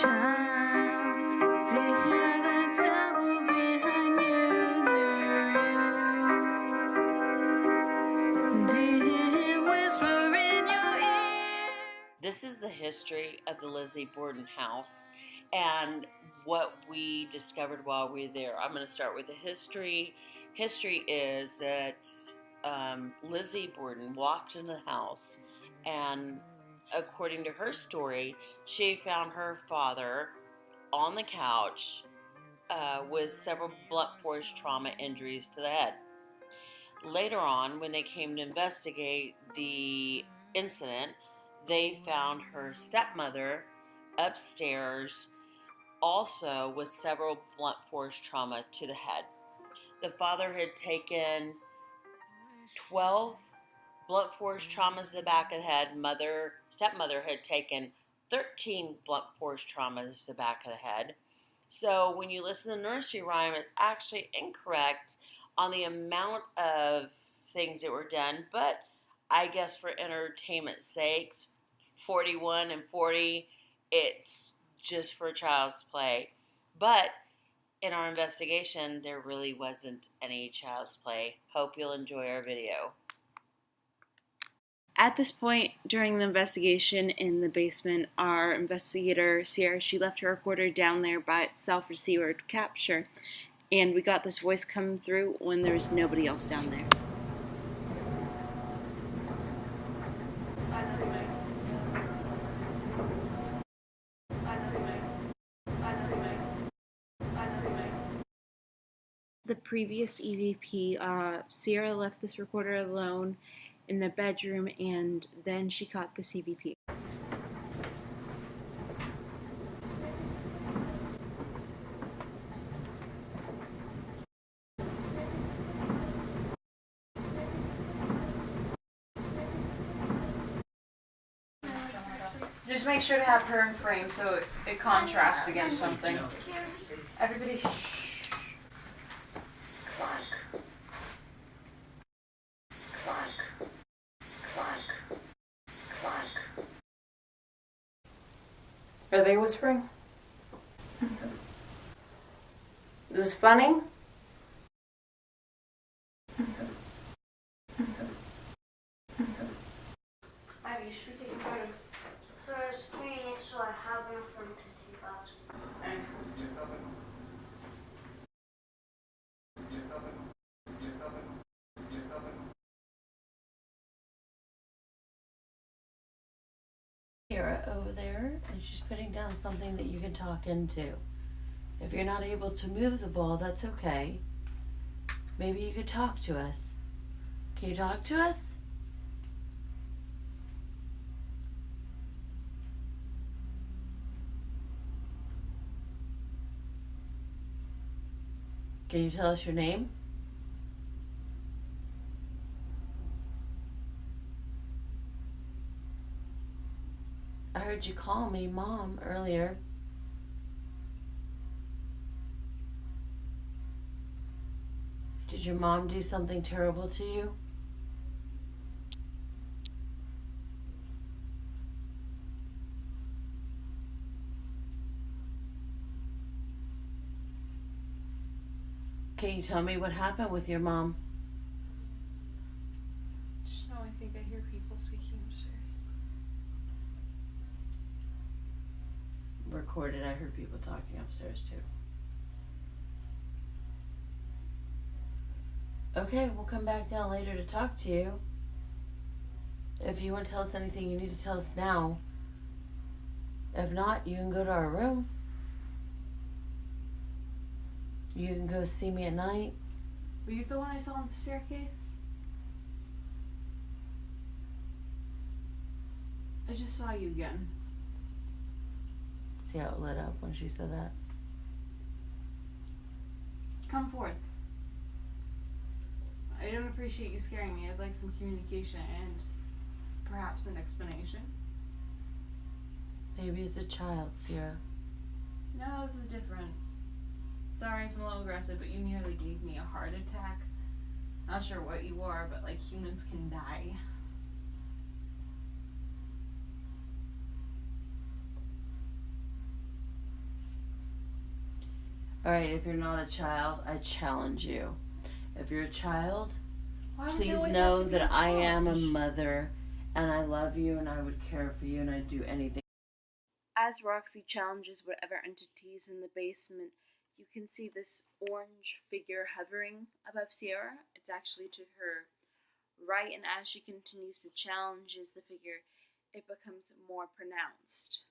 Child, do you hear the devil behind you? Do you hear him whisper in your ear? This is the history of the Lizzie Borden house and what we discovered while we were there. I'm going to start with the history. History is that Lizzie Borden walked in the house, and according to her story, she found her father on the couch with several blunt force trauma injuries to the head. Later on, when they came to investigate the incident, they found her stepmother upstairs also with several blunt force trauma to the head. The father had taken 12 blunt force traumas to the back of the head. Stepmother had taken 13 blunt force traumas to the back of the head. So when you listen to the nursery rhyme, it's actually incorrect on the amount of things that were done, but I guess for entertainment's sakes, 41 and 40, it's just for child's play. But in our investigation, there really wasn't any child's play. Hope you'll enjoy our video. At this point during the investigation in the basement, our investigator, Sierra, she left her recorder down there by itself for Sierra to capture, and we got this voice come through when there was nobody else down there. The previous EVP, Sierra left this recorder alone in the bedroom, and then she caught this EVP. Just make sure to have her in frame so it contrasts against something. Everybody shh. Are they whispering? Is this funny? Ivy, you should be taking photos. First, clean it so I have enough room to take out. Sierra over there, and she's putting down something that you can talk into. If you're not able to move the ball, that's okay. Maybe you could talk to us. Can you talk to us? Can you tell us your name? I heard you call me Mom earlier. Did your mom do something terrible to you? Can you tell me what happened with your mom? Just know I think I hear people speaking upstairs. Recorded, I heard people talking upstairs too. Okay, we'll come back down later to talk to you. If you want to tell us anything, you need to tell us now. If not, you can go to our room. You can go see me at night. Were you the one I saw on the staircase? I just saw you again. See how it lit up when she said that? Come forth. I don't appreciate you scaring me. I'd like some communication and perhaps an explanation. Maybe it's a child, Sierra. No, this is different. Sorry if I'm a little aggressive, but you nearly gave me a heart attack. Not sure what you are, but like humans can die. Alright, if you're not a child, I challenge you. If you're a child, Why does it please always know have to be that a I am a challenge? mother and I love you and I would care for you and I'd do anything. As Roxy challenges whatever entities in the basement, you can see this orange figure hovering above Sierra. It's actually to her right, and as she continues to challenge the figure, it becomes more pronounced.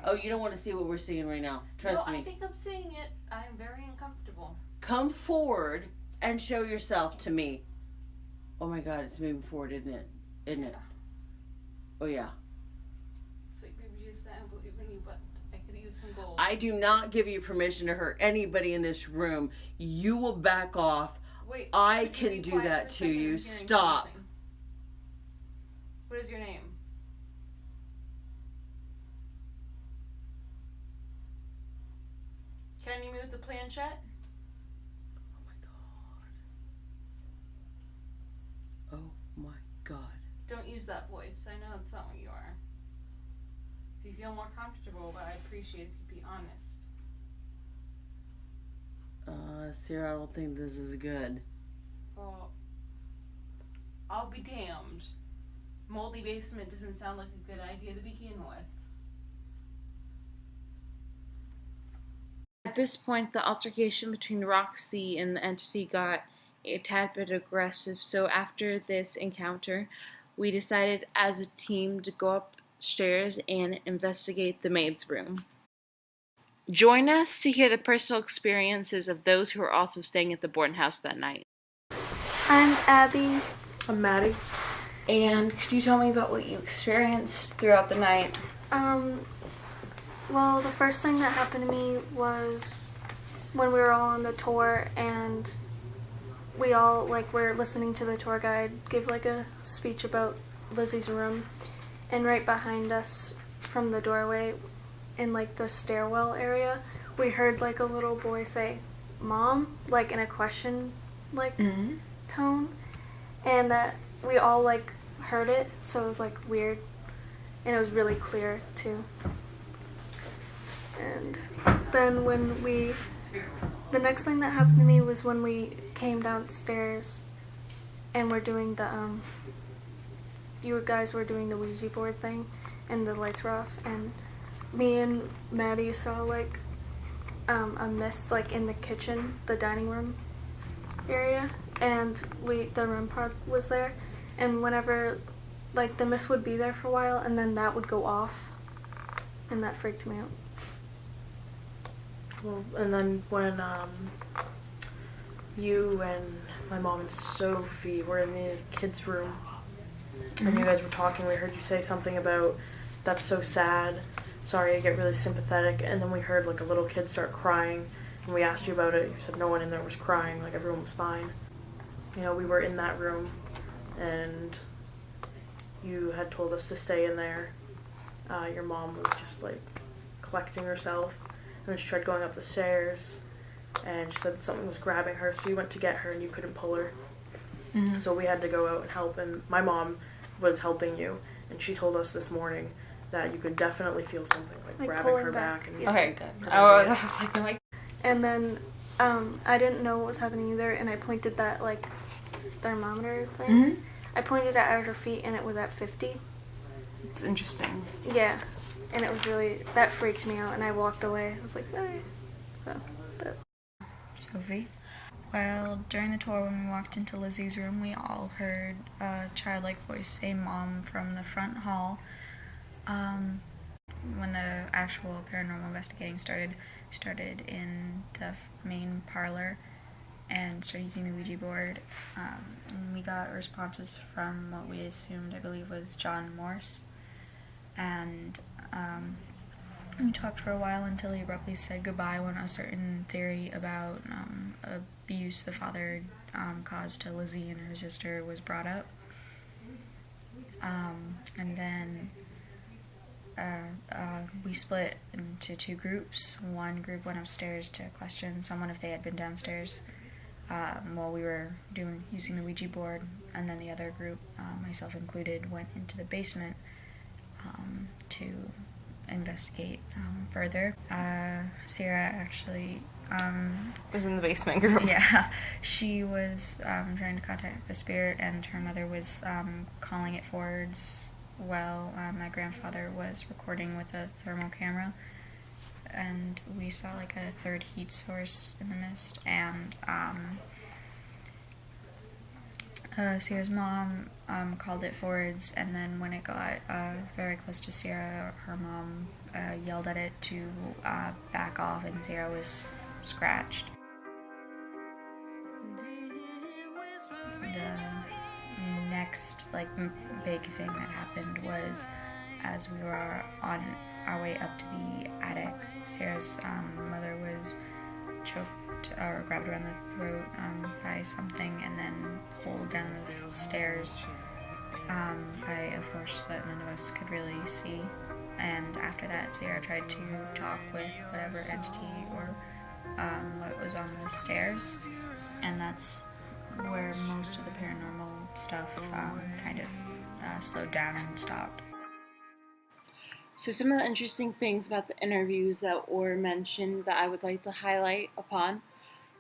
Oh, you don't want to see what we're seeing right now. Trust No, me. I think I'm seeing it. I am very uncomfortable. Come forward and show yourself to me. Oh my god, it's moving forward, isn't it? Isn't it? Oh yeah. Sweet baby juice, I believe in you, but I could use some gold. I do not give you permission to hurt anybody in this room. You will back off. Wait, I could you can be do quiet that for a to second? I'm you. hearing Stop. something. What is your name? Can you move the planchette? Oh my god. Oh my god. Don't use that voice. I know it's not what you are. If you feel more comfortable, but I appreciate if you be honest. Sarah, I don't think this is good. Well, I'll be damned. Moldy basement doesn't sound like a good idea to begin with. At this point, the altercation between Roxy and the entity got a tad bit aggressive, so after this encounter, we decided as a team to go upstairs and investigate the maid's room. Join us to hear the personal experiences of those who are also staying at the Borden house that night. I'm Abby. I'm Maddie. And could you tell me about what you experienced throughout the night? Well, the first thing that happened to me was when we were all on the tour and we all, were listening to the tour guide give, a speech about Lizzie's room. And right behind us from the doorway in, the stairwell area, we heard, a little boy say, "Mom?" In a question, tone. And we all, heard it, so it was, weird. And it was really clear, too. And then the next thing that happened to me was when we came downstairs and we're doing the, you guys were doing the Ouija board thing and the lights were off, and me and Maddie saw, a mist, in the kitchen, the dining room area, and the REM pod was there, and whenever, the mist would be there for a while, and then that would go off, and that freaked me out. Well, and then when you and my mom and Sophie were in the kids' room, and you guys were talking, we heard you say something about, "That's so sad, sorry, I get really sympathetic," and then we heard, a little kid start crying, and we asked you about it. You said no one in there was crying, everyone was fine. You know, we were in that room, and you had told us to stay in there. Your mom was just, collecting herself, and then she tried going up the stairs, and she said that something was grabbing her, so you went to get her, and you couldn't pull her. Mm-hmm. So we had to go out and help, and my mom was helping you, and she told us this morning that you could definitely feel something, grabbing pulling her back. back. And Yeah. Okay, good. Good I idea. was like, And then I didn't know what was happening either, and I pointed that thermometer thing. Mhm. I pointed it at her feet, and it was at 50. it's interesting. Yeah, and it was really, that freaked me out, and I walked away. I was like, "Bye." So, but Sophie. Well, during the tour, when we walked into Lizzie's room, we all heard a childlike voice say "Mom" from the front hall. When the actual paranormal investigating started in the main parlor and started using the Ouija board. And we got responses from what we assumed, I believe, was John Morse. And we talked for a while until he abruptly said goodbye when a certain theory about abuse the father caused to Lizzie and her sister was brought up. And then we split into two groups. One group went upstairs to question someone if they had been downstairs while we were using the Ouija board, and then the other group, myself included, went into the basement to investigate further. Sierra actually Was in the basement group. yeah, she was trying to contact the spirit, and her mother was calling it forwards while my grandfather was recording with a thermal camera. And we saw like a third heat source in the mist, and Sierra's mom called it forwards, and then when it got very close to Sierra, her mom yelled at it to back off, and Sierra was scratched. The next big thing that happened was, as we were on our way up to the attic, Sierra's mother was choked or grabbed around the throat by something, and then pulled down the stairs by a force that none of us could really see. And after that, Sierra tried to talk with whatever entity or what was on the stairs, and that's where most of the paranormal stuff kind of slowed down and stopped. So some of the interesting things about the interviews that were mentioned that I would like to highlight upon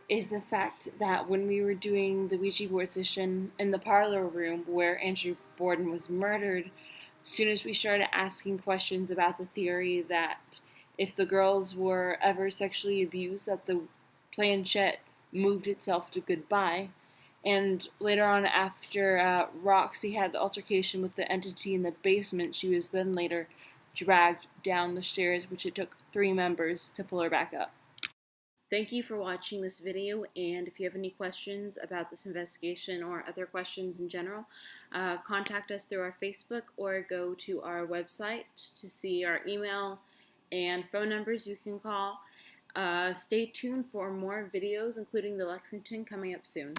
is the fact that when we were doing the Ouija board session in the parlor room where Andrew Borden was murdered, as soon as we started asking questions about the theory that if the girls were ever sexually abused, that the planchette moved itself to goodbye. And later on, after Roxy had the altercation with the entity in the basement, she was then later dragged down the stairs, which it took 3 members to pull her back up. Thank you for watching this video, and if you have any questions about this investigation or other questions in general, contact us through our Facebook or go to our website to see our email and phone numbers you can call. Stay tuned for more videos, including the Lexington, coming up soon.